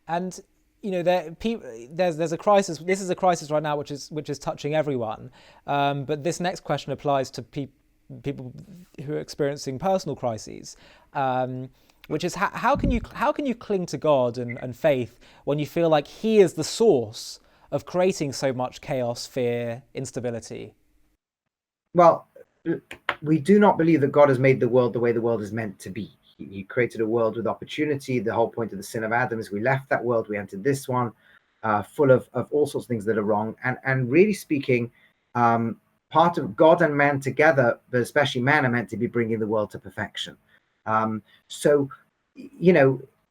And there's a crisis. This is a crisis right now, which is touching everyone. But this next question applies to people who are experiencing personal crises, which is how can you cling to God and faith when you feel like He is the source of creating so much chaos, fear, instability? Well, we do not believe that God has made the world the way the world is meant to be. He created a world with opportunity. The whole point of the sin of Adam is we left that world, we entered this one, full of all sorts of things that are wrong. And really speaking, part of God and man together, but especially man, are meant to be bringing the world to perfection. So,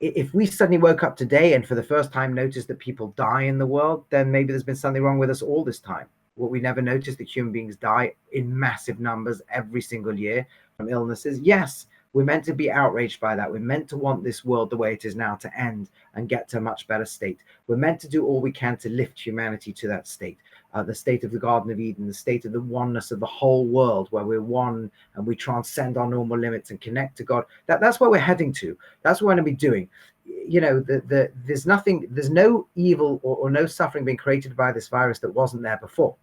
if we suddenly woke up today and for the first time noticed that people die in the world, then maybe there's been something wrong with us all this time. What we never noticed, that human beings die in massive numbers every single year from illnesses. Yes, we're meant to be outraged by that. We're meant to want this world the way it is now to end and get to a much better state. We're meant to do all we can to lift humanity to that state, the state of the Garden of Eden, the state of the oneness of the whole world, where we're one and we transcend our normal limits and connect to God. That's where we're heading to. That's what we're going to be doing. There's no evil or no suffering being created by this virus that wasn't there before.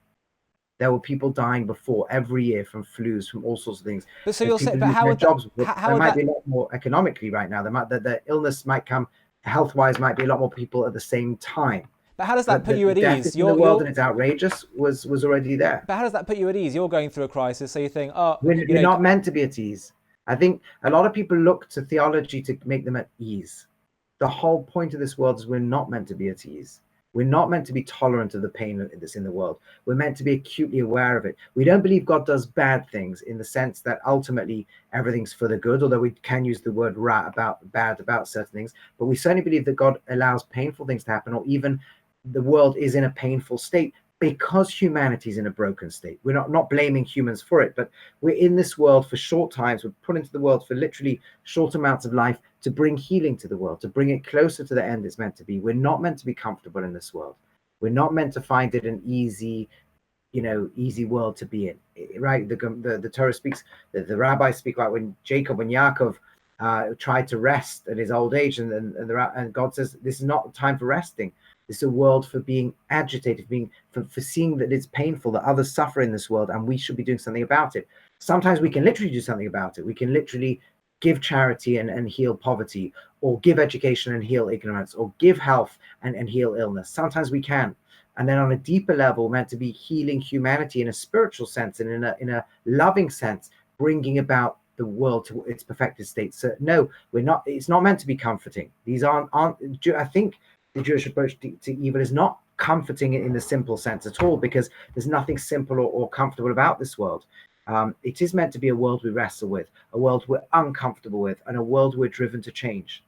There were people dying before every year from flus, from all sorts of things. But so you'll say, but how would jobs that, there might be a lot more economically right now. The illness might come health-wise, might be a lot more people at the same time. But how does that put you at ease? The world, and it's outrageous, was already there. But how does that put you at ease? You're going through a crisis, so you think, oh, we're not meant to be at ease. I think a lot of people look to theology to make them at ease. The whole point of this world is we're not meant to be at ease. We're not meant to be tolerant of the pain that's in the world. We're meant to be acutely aware of it. We don't believe God does bad things in the sense that ultimately everything's for the good, although we can use the word bad about certain things. But we certainly believe that God allows painful things to happen, or even the world is in a painful state because humanity is in a broken state. We're not blaming humans for it, but we're in this world for short times. We're put into the world for literally short amounts of life to bring healing to the world, to bring it closer to the end it's meant to be. We're not meant to be comfortable in this world. We're not meant to find it an easy world to be in, right? The Torah speaks, the rabbis speak about when Jacob and Yaakov tried to rest at his old age, and God says, this is not time for resting. It's a world for being agitated, for seeing that it's painful, that others suffer in this world, and we should be doing something about it. Sometimes we can literally do something about it. We can literally give charity and heal poverty, or give education and heal ignorance, or give health and heal illness. Sometimes we can. And then on a deeper level, meant to be healing humanity in a spiritual sense and in a loving sense, bringing about the world to its perfected state. So no, we're not. It's not meant to be comforting. These aren't. I think the Jewish approach to evil is not comforting in the simple sense at all, because there's nothing simple or comfortable about this world. It is meant to be a world we wrestle with, a world we're uncomfortable with, and a world we're driven to change.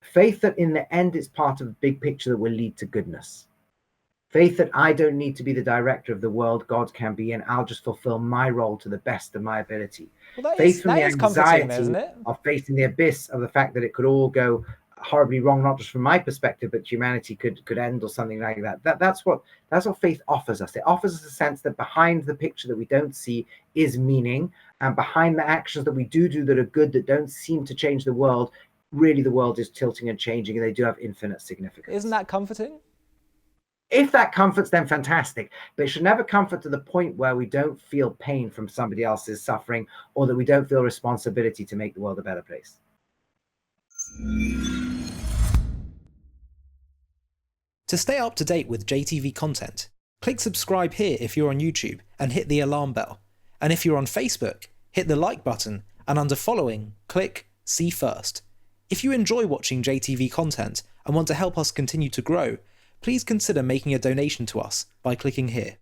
Faith that in the end is part of a big picture that will lead to goodness. Faith that I don't need to be the director of the world, God can be, and I'll just fulfill my role to the best of my ability. Well, Faith from the anxiety isn't it? of facing the abyss of the fact that it could all go horribly wrong, not just from my perspective, but humanity could end or something like that. That's what faith offers us. It offers us a sense that behind the picture that we don't see is meaning, and behind the actions that we do that are good, that don't seem to change the world, really the world is tilting and changing, and they do have infinite significance. Isn't that comforting? If that comforts, then fantastic. But it should never comfort to the point where we don't feel pain from somebody else's suffering, or that we don't feel responsibility to make the world a better place. To stay up to date with JTV content, click subscribe here if you're on YouTube and hit the alarm bell. And if you're on Facebook, hit the like button, and under following, click see first. If you enjoy watching JTV content and want to help us continue to grow, please consider making a donation to us by clicking here.